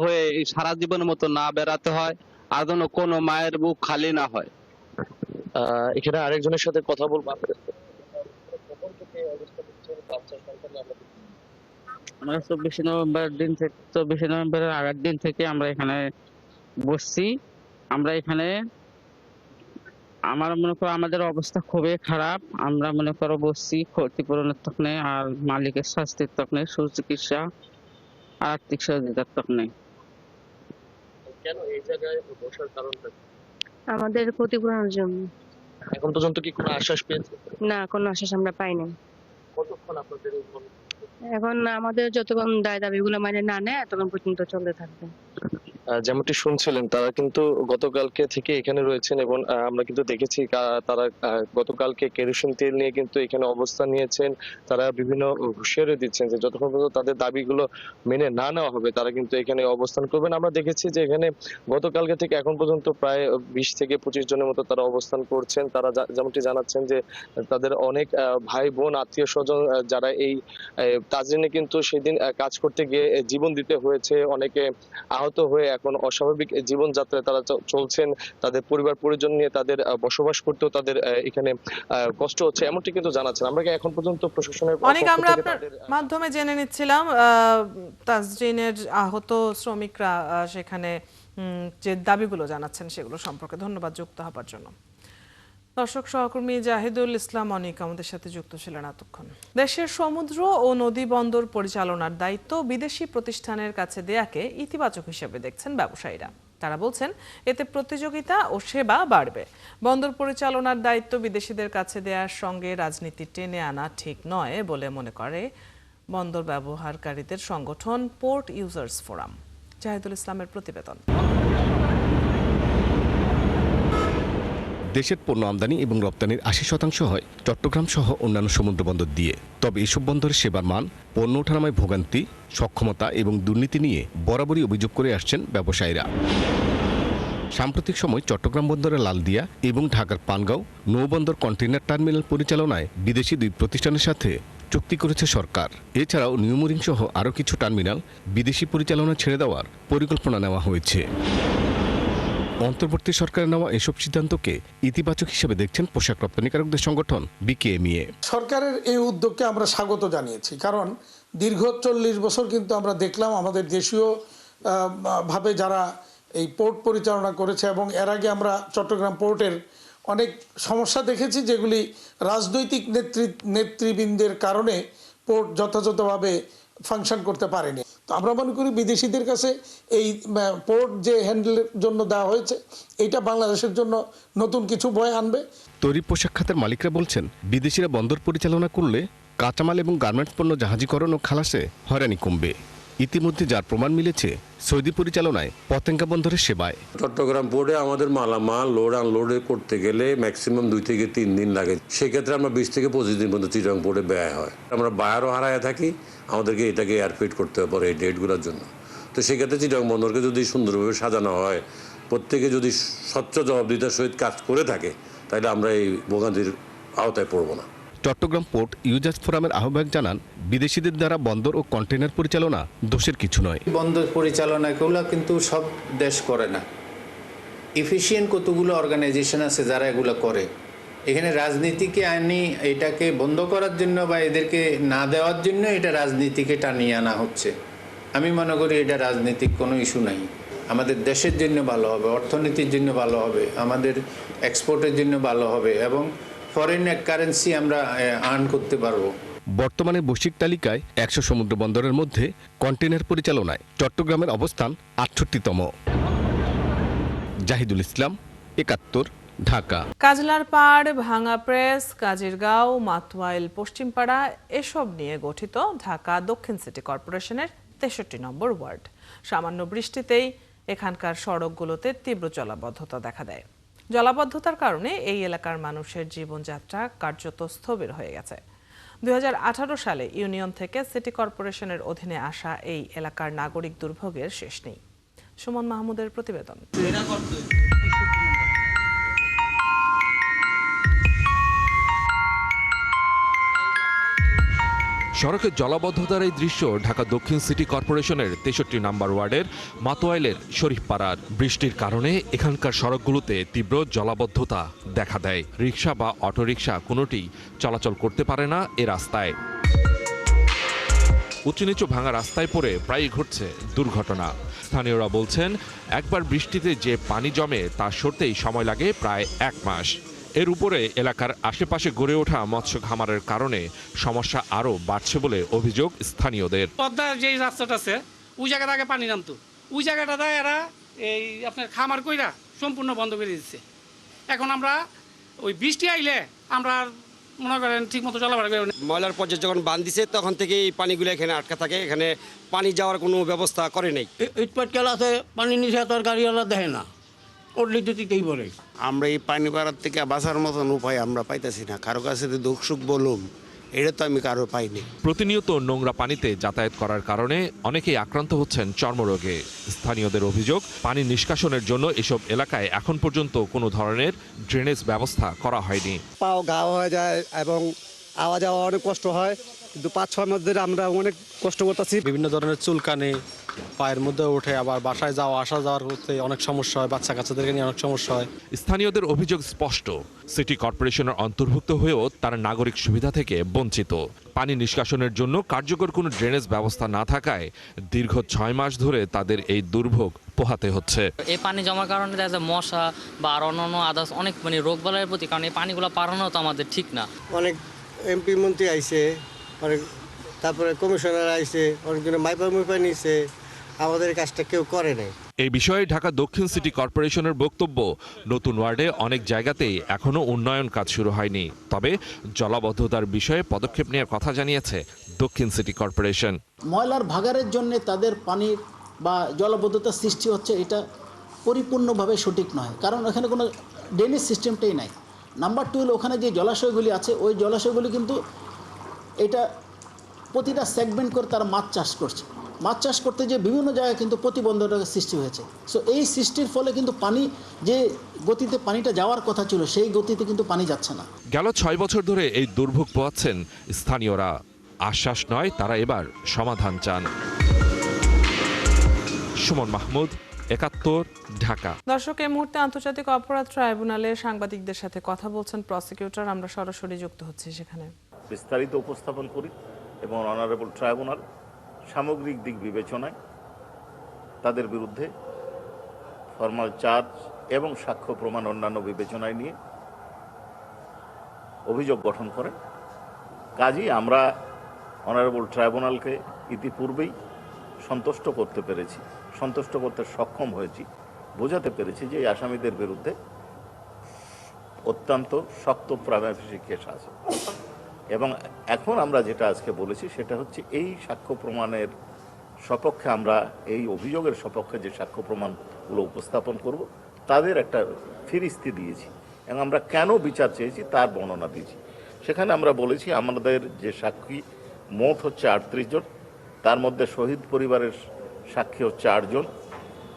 S20: হয়ে এই সারা জীবনের মতো না বেড়াতে হয়, আর যেন কোনো মায়ের বুক খালি না হয়।
S19: এখানে আরেকজনের সাথে কথা বলবো।
S21: আমরা 24 নভেম্বরের আগের দিন থেকে আমরা এখানে বসছি। আমরা এখানে আমার মনে করো আমাদের অবস্থা খুবই খারাপ। আমরা মনে করো বসছি ক্ষতিপূরণের তকনে, আর মালিকের শাস্তির তকনে, সুচিকিৎসা, আর্থিক সহযোগিতার তকনে।
S19: কেন এই জায়গায় বসার কারণটা?
S22: আমাদের ক্ষতিপূরণের জন্য।
S19: এখন পর্যন্ত কি কোনো আশ্বাস পেয়েছে?
S22: না, কোনো আশ্বাস আমরা পাইনি।
S19: কতক্ষণ আপনাদের
S22: এখন আমাদের যতক্ষণ দায় দাবিগুলো মানে না নেয় ততক্ষণ পর্যন্ত চলতে থাকবে।
S19: যেমনটি শুনছিলেন তারা কিন্তু গতকালকে থেকে এখানে রয়েছেন এবং আমরা কিন্তু দেখেছি তারা গতকালকে কেরোসিন তেল নিয়ে কিন্তু এখানে অবস্থান নিয়েছেন। তারা বিভিন্ন হুঁশিয়ারি দিচ্ছেন যে যতক্ষণ পর্যন্ত তাদের দাবিগুলো মেনে না নেওয়া হবে তারা কিন্তু এখানে অবস্থান করবেন। আমরা দেখেছি যে এখানে গতকালকে থেকে এখন পর্যন্ত প্রায় 20 থেকে 25 জনের মতো তারা অবস্থান করছেন। তারা যেমনটি জানাচ্ছেন যে তাদের অনেক ভাই বোন আত্মীয় স্বজন যারা এই তাজরিনে কিন্তু সেদিন কাজ করতে গিয়ে জীবন দিতে হয়েছে, অনেকে আহত হয়ে এখন অস্বাভাবিক জীবনযাত্রায় তারা চলছেন। তাদের পরিবার পরিজন নিয়ে তাদের বসবাস করতেও তাদের এখানে কষ্ট হচ্ছে, এমনটি কিন্তু জানাচ্ছেন। আমরা এখন পর্যন্ত প্রশাসনের
S1: অনেক আমরা আপনার মাধ্যমে জেনে নিচ্ছিলাম তাজরিনের আহত শ্রমিকরা সেখানে যে দাবিগুলো জানাচ্ছেন সেগুলো সম্পর্কে। ধন্যবাদ যুক্ত হবার জন্য। দর্শক, সহকর্মী জাহিদুল ইসলাম অনিক আমাদের সাথে যুক্ত ছিলেন এতক্ষণ। দেশের সমুদ্র ও নদী বন্দর পরিচালনার দায়িত্ব বিদেশি প্রতিষ্ঠানের কাছে দেয়াকে ইতিবাচক হিসেবে দেখছেন ব্যবসায়ীরা। তারা বলছেন এতে প্রতিযোগিতা ও সেবা বাড়বে। বন্দর পরিচালনার দায়িত্ব বিদেশিদের কাছে দেওয়ার সঙ্গে রাজনীতি টেনে আনা ঠিক নয় বলে মনে করে বন্দর ব্যবহারকারীদের সংগঠন পোর্ট ইউজার্স ফোরাম। জাহিদুল ইসলামের প্রতিবেদন।
S23: দেশের পণ্য আমদানি এবং রপ্তানির 80% হয় চট্টগ্রাম সহ অন্যান্য সমুদ্র বন্দর দিয়ে। তবে এসব বন্দরের সেবার মান, পণ্য ওঠানামায় ভোগান্তি, সক্ষমতা এবং দুর্নীতি নিয়ে বরাবরই অভিযোগ করে আসছেন ব্যবসায়ীরা। সাম্প্রতিক সময় চট্টগ্রাম বন্দরের লালদিয়া এবং ঢাকার পানগাঁও নৌবন্দর কন্টেইনার টার্মিনাল পরিচালনায় বিদেশি 2 প্রতিষ্ঠানের সাথে চুক্তি করেছে সরকার। এছাড়াও নিউমোরিং সহ আরও কিছু টার্মিনাল বিদেশি পরিচালনা ছেড়ে দেওয়ার পরিকল্পনা নেওয়া হয়েছে। অন্তর্বর্তী সরকারের নেওয়া এসব সিদ্ধান্তকে ইতিবাচক হিসেবে দেখছেন পোশাক রপ্তানিকারকদের সংগঠন বিকেএমইএ।
S24: সরকারের এই উদ্যোগকে আমরা স্বাগত জানিয়েছি, কারণ দীর্ঘ 40 বছর কিন্তু আমরা দেখলাম আমাদের দেশীয় ভাবে যারা এই পোর্ট পরিচালনা করেছে, এবং এর আগে আমরা চট্টগ্রাম পোর্টের অনেক সমস্যা দেখেছি যেগুলি রাজনৈতিক নেতৃবৃন্দের কারণে পোর্ট যথাযথভাবে ফাংশন করতে পারেনি। তো আমরা মনে করি বিদেশিদের কাছে এই পোর্ট যে হ্যান্ডেলের জন্য দেওয়া হয়েছে এটা বাংলাদেশের জন্য নতুন কিছু বয়ে আনবে।
S23: তৈরি পোশাক খাতের মালিকরা বলছেন বিদেশিরা বন্দর পরিচালনা করলে কাঁচামাল এবং গার্মেন্টস পণ্য জাহাজীকরণ ও খালাসে হয়রানি কমবে। ইতিমধ্যে যার প্রমাণ মিলেছে সৌদি পরিচালনায় পতেঙ্গা বন্দরের সেবায়।
S25: চট্টগ্রাম পোর্টে আমাদের মালামাল লোড আনলোড করতে গেলে ম্যাক্সিমাম 2 থেকে 3 দিন লাগে। সেক্ষেত্রে আমরা 20 থেকে 25 দিন পর্যন্ত চিটাগং পোর্টে ব্যয় হয়। আমরা বায়ারও হারায় থাকি, আমাদেরকে এটাকে এয়ারফিট করতে হবে এই ডেটগুলোর জন্য। তো সেক্ষেত্রে চিটাগং বন্দরকে যদি সুন্দরভাবে সাজানো হয়, প্রত্যেকে যদি স্বচ্ছ জবাবদিহিতার সহিত কাজ করে থাকে, তাহলে আমরা এই ভোগান্তির আওতায় পড়ব না।
S23: চট্টগ্রাম পোর্ট ইউজার্স ফোরামের আহ্বায়ক জানান, বিদেশিদের দ্বারা বন্দর ও কন্টেইনার পরিচালনা দোষের কিছু নয়।
S2: বন্দর পরিচালনাগুলো কিন্তু সব দেশ করে না। এফিশিয়েন্ট কতগুলো অর্গানাইজেশন আছে যারা এগুলো করে। এখানে রাজনীতিকে আনি এটাকে বন্ধ করার জন্য বা এদেরকে না দেওয়ার জন্য এটা রাজনীতিকে টানিয়ে আনা হচ্ছে। আমি মনে করি এটা রাজনৈতিক কোনো ইস্যু নাই। আমাদের দেশের জন্য ভালো হবে, অর্থনীতির জন্য ভালো হবে, আমাদের এক্সপোর্টের জন্য ভালো হবে এবং ফরেন কারেন্সি আমরা আর্ন করতে পারবো।
S23: বর্তমানে বৈশ্বিক তালিকায় 100 সমুদ্র বন্দরের মধ্যে কন্টেইনার পরিচালনায় চট্টগ্রামের অবস্থান 68তম। জাহিদুল ইসলাম, 71, ঢাকা।
S1: কাজলার পাড়, ভাঙা প্রেস, কাজিরগাঁও, মাতোয়াইল, পশ্চিমপাড়া এসব নিয়ে গঠিত ঢাকা দক্ষিণ সিটি কর্পোরেশনের 63 নম্বর ওয়ার্ড। সামান্য বৃষ্টিতেই এখানকার সড়কগুলোতে তীব্র জলাবদ্ধতা দেখা দেয়। জলাবদ্ধতার কারণে এই এলাকার মানুষের জীবনযাত্রা কার্যত স্থবির হয়ে গেছে। 2018 সালে ইউনিয়ন থেকে সিটি কর্পোরেশনের অধীনে আসা এই এলাকার নাগরিক দুর্ভোগের শেষ নেই। সুমন মাহমুদের প্রতিবেদন।
S3: সড়কের জলাবদ্ধতার এই দৃশ্য ঢাকা দক্ষিণ সিটি কর্পোরেশনের 63 নম্বর ওয়ার্ডের মাতোয়াইলের শরীফপাড়ার। বৃষ্টির কারণে এখানকার সড়কগুলোতে তীব্র জলাবদ্ধতা দেখা দেয়। রিকশা বা অটোরিকশা কোনোটি চলাচল করতে পারে না এ রাস্তায়। উঁচু নিচু ভাঙা রাস্তায় পড়ে প্রায়ই ঘটছে দুর্ঘটনা। স্থানীয়রা বলছেন, একবার বৃষ্টিতে যে পানি জমে তা সরতেই সময় লাগে প্রায় 1 মাস। এর উপরে এলাকার আশেপাশে গড়ে ওঠা মৎস্য খামারের কারণে সমস্যা আরও বাড়ছে বলে অভিযোগ স্থানীয়দের।
S4: পদ্মার যে রাস্তাটা আছে ওই জায়গাটা আগে পানি নামতো, ওই জায়গাটা এরা এই আপনার খামার কইরা সম্পূর্ণ বন্ধ করে দিচ্ছে। এখন আমরা ওই বৃষ্টি আইলে আমরা মনে করেন ঠিক মতো চলাফেরা করি।
S6: ময়লার পর্যায়ে যখন বাঁধ দিছে তখন থেকে এই পানিগুলো এখানে আটকা থাকে, এখানে পানি যাওয়ার কোনো ব্যবস্থা করে নেই।
S8: ইটপাট আছে পানি নিচে তো আর গাড়িওয়ালা দেখে না,
S6: আমরা এই পানি বাড়ার থেকে বাঁচার মতন উপায় আমরা পাইতেছি না। কারো কাছে দুঃখ সুখ বলুন, এটা তো আমি কারো পাইনি।
S3: প্রতিনিয়ত নোংরা পানিতে যাতায়াত করার কারণে অনেকেই আক্রান্ত হচ্ছেন চর্মরোগে। স্থানীয়দের অভিযোগ, পানি নিষ্কাশনের জন্য এসব এলাকায় এখন পর্যন্ত কোনো ধরনের ড্রেনেজ ব্যবস্থা করা হয়নি।
S6: পাও ঘা হয়ে যায় এবং আওয়া যাওয়া অনেক কষ্ট হয়, কিন্তু 5-6 মাস ধরে আমরা অনেক কষ্ট করতেছি।
S26: বিভিন্ন ধরনের চুলকানি পায়ের মধ্যে ওঠে, আবার বাসায় যাওয়া আসা যাওয়ার করতে অনেক সমস্যা হয়, বাচ্চা কাচ্চাদেরকে নিয়ে অনেক সমস্যা হয়।
S3: স্থানীয়দের অভিযোগ স্পষ্ট, সিটি কর্পোরেশনের অন্তর্ভুক্ত হয়েও তারা নাগরিক সুবিধা থেকে বঞ্চিত। পানি নিষ্কাশনের জন্য কার্যকর কোনো ড্রেনেজ ব্যবস্থা না থাকায় দীর্ঘ 6 মাস ধরে তাদের এই দুর্ভোগ পোহাতে হচ্ছে।
S27: এই পানি জমার কারণে দেখা যায় মশা বা আর অন্যান্য আদার্স অনেক রোগবালাইয়ের প্রতি, কারণ এই পানিগুলো পারানো তো আমাদের ঠিক না।
S6: অনেক এমপি মন্ত্রী আইছে, অনেক তারপরে কমিশনার আইছে, অনেকজনে মাইপা নিছে, আমাদের কাজটা কেউ করে নাই।
S3: এই বিষয়ে ঢাকা দক্ষিণ সিটি কর্পোরেশনের বক্তব্য, নতুন ওয়ার্ডে অনেক জায়গাতেই এখনো উন্নয়ন কাজ শুরু হয়নি, তবে জলাবদ্ধতার বিষয়ে পদক্ষেপ নেওয়ার কথা জানিয়েছে দক্ষিণ সিটি কর্পোরেশন।
S28: ময়লার ভাগাড়ের জন্য তাদের পানির বা জলাবদ্ধতার সৃষ্টি হচ্ছে, এটা পরিপূর্ণভাবে সঠিক নয়, কারণ এখানে কোনো ড্রেনেজ সিস্টেমটাই নাই। নাম্বার 2 হলো ওখানে যে জলাশয়গুলি আছে ওই জলাশয়গুলি কিন্তু এটা প্রতিটা সেগমেন্ট করে তারা মাছ চাষ করছে। মাছ চাষ করতে যে বিভিন্ন জায়গায় কিন্তু প্রতিবন্ধকতার সৃষ্টি হয়েছে। সো এই সৃষ্টির ফলে কিন্তু পানি যে গতিতে পানিটা যাওয়ার কথা ছিল সেই গতিতে কিন্তু পানি যাচ্ছে না।
S3: গেল 6 বছর ধরে এই দুর্ভোগ পোহাচ্ছেন স্থানীয়রা। আশ্বাস নয়, তারা এবার সমাধান চান। সুমন মাহমুদ, 71, ঢাকা।
S1: দর্শক, এই মুহূর্তে আন্তর্জাতিক অপরাধ ট্রাইব্যুনালে সাংবাদিকদের সাথে কথা বলছেন প্রসিকিউটর। আমরা সরাসরি যুক্ত হচ্ছি সেখানে।
S29: বিস্তারিত উপস্থাপন করি এবং অনারেবল ট্রাইব্যুনাল সামগ্রিক দিক বিবেচনায় তাদের বিরুদ্ধে ফর্মাল চার্জ এবং সাক্ষ্য প্রমাণ অন্যান্য বিবেচনায় নিয়ে অভিযোগ গঠন করেন। কাজেই আমরা অনারেবল ট্রাইব্যুনালকে ইতিপূর্বেই সন্তুষ্ট করতে পেরেছি, সন্তুষ্ট করতে সক্ষম হয়েছি, বোঝাতে পেরেছি যে এই আসামিদের বিরুদ্ধে অত্যন্ত শক্ত প্রাইমা ফেসি কেস আছে। এবং এখন আমরা যেটা আজকে বলেছি সেটা হচ্ছে এই সাক্ষ্য প্রমাণের সপক্ষে, আমরা এই অভিযোগের সপক্ষে যে সাক্ষ্য প্রমাণগুলো উপস্থাপন করব তাদের একটা ফিরিস্তি দিয়েছি এবং আমরা কেন বিচার চেয়েছি তার বর্ণনা দিয়েছি। সেখানে আমরা বলেছি আমাদের যে সাক্ষী মোট হচ্ছে 38 জন, তার মধ্যে শহীদ পরিবারের সাক্ষী হচ্ছে 8 জন,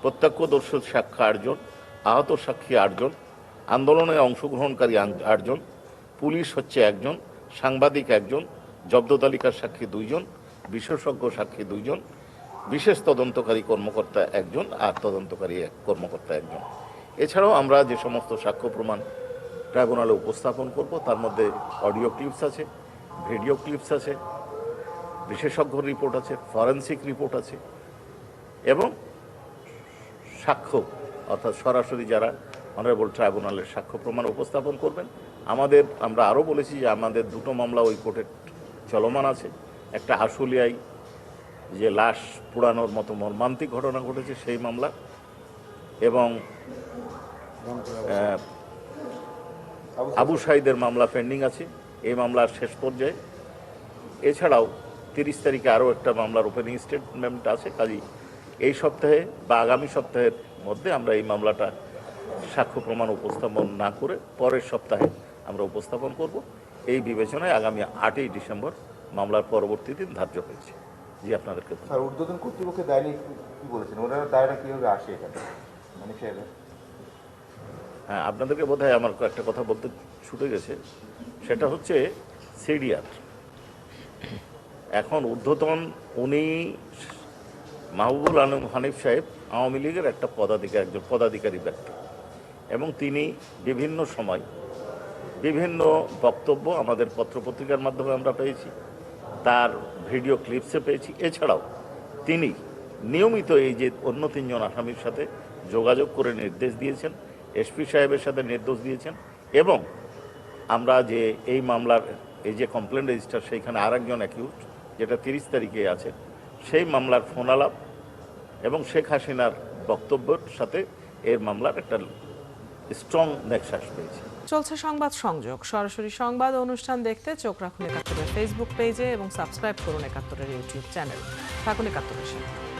S29: প্রত্যক্ষদর্শী সাক্ষী 8 জন, আহত সাক্ষী 8 জন, আন্দোলনে অংশগ্রহণকারী 8 জন, পুলিশ হচ্ছে 1 জন, সাংবাদিক একজন, জব্দ তালিকার সাক্ষী 2 জন, বিশেষজ্ঞ সাক্ষী 2 জন, বিশেষ তদন্তকারী কর্মকর্তা 1 জন আর তদন্তকারী কর্মকর্তা 1 জন। এছাড়াও আমরা যে সমস্ত সাক্ষ্য প্রমাণ ট্রাইব্যুনালে উপস্থাপন করব তার মধ্যে অডিও ক্লিপস আছে, ভিডিও ক্লিপস আছে, বিশেষজ্ঞ রিপোর্ট আছে, ফরেনসিক রিপোর্ট আছে এবং সাক্ষ্য অর্থাৎ সরাসরি যারা অনারেবল ট্রাইব্যুনালের সাক্ষ্য প্রমাণ উপস্থাপন করবেন। আমরা আরও বলেছি যে আমাদের 2টো মামলা ওই কোর্টে চলমান আছে। একটা আশুলিয়ায় যে লাশ পোড়ানোর মতো মর্মান্তিক ঘটনা ঘটেছে সেই মামলা, এবং আবু সাঈদের মামলা পেন্ডিং আছে, এই মামলার শেষ পর্যায়ে। এছাড়াও 30 তারিখে আরও একটা মামলার ওপেনিং স্টেটমেন্ট আছে। কাজেই এই সপ্তাহে বা আগামী সপ্তাহের মধ্যে আমরা এই মামলাটা সাক্ষ্য প্রমাণ উপস্থাপন না করে পরের সপ্তাহে আমরা উপস্থাপন করব। এই বিবেচনায় আগামী 8ই ডিসেম্বর মামলার পরবর্তী দিন ধার্য হয়েছে। জি, আপনাদেরকে
S5: স্যার, ঊর্ধ্বতন কর্তৃপক্ষের দায় নিয়ে কি বলেছেন? ওনারা দায়টা কীভাবে আসে এখানে?
S29: হ্যাঁ, আপনাদেরকে বোধহয় আমার একটা কথা বলতে ছুটে গেছে, সেটা হচ্ছে সিডিআর। এখন ঊর্ধ্বতন উনি মাহবুবুল আলম হানিফ সাহেব আওয়ামী লীগের একজন পদাধিকারী ব্যক্তি, এবং তিনি বিভিন্ন সময় বিভিন্ন বক্তব্য আমাদের পত্রপত্রিকার মাধ্যমে আমরা পেয়েছি, তার ভিডিও ক্লিপসে পেয়েছি। এছাড়াও তিনি নিয়মিত এই যে অন্য 3 জন আসামির সাথে যোগাযোগ করে নির্দেশ দিয়েছেন, এসপি সাহেবের সাথে নির্দেশ দিয়েছেন, এবং আমরা যে এই মামলার এই যে কমপ্লেন রেজিস্টার সেইখানে আরেকজন অ্যাকিউজড যেটা 30 তারিখে আছে, সেই মামলার ফোন আলাপ এবং শেখ হাসিনার বক্তব্যের সাথে এর মামলার একটা স্ট্রং নেক্সাস পেয়েছে।
S1: চলছে সংবাদ সংযোগ। সরাসরি সংবাদ অনুষ্ঠান দেখতে চোখ রাখুন 71-এর ফেসবুক পেজে এবং সাবস্ক্রাইব করুন 71-এর ইউটিউব চ্যানেল। থাকুন 71-এর সাথে।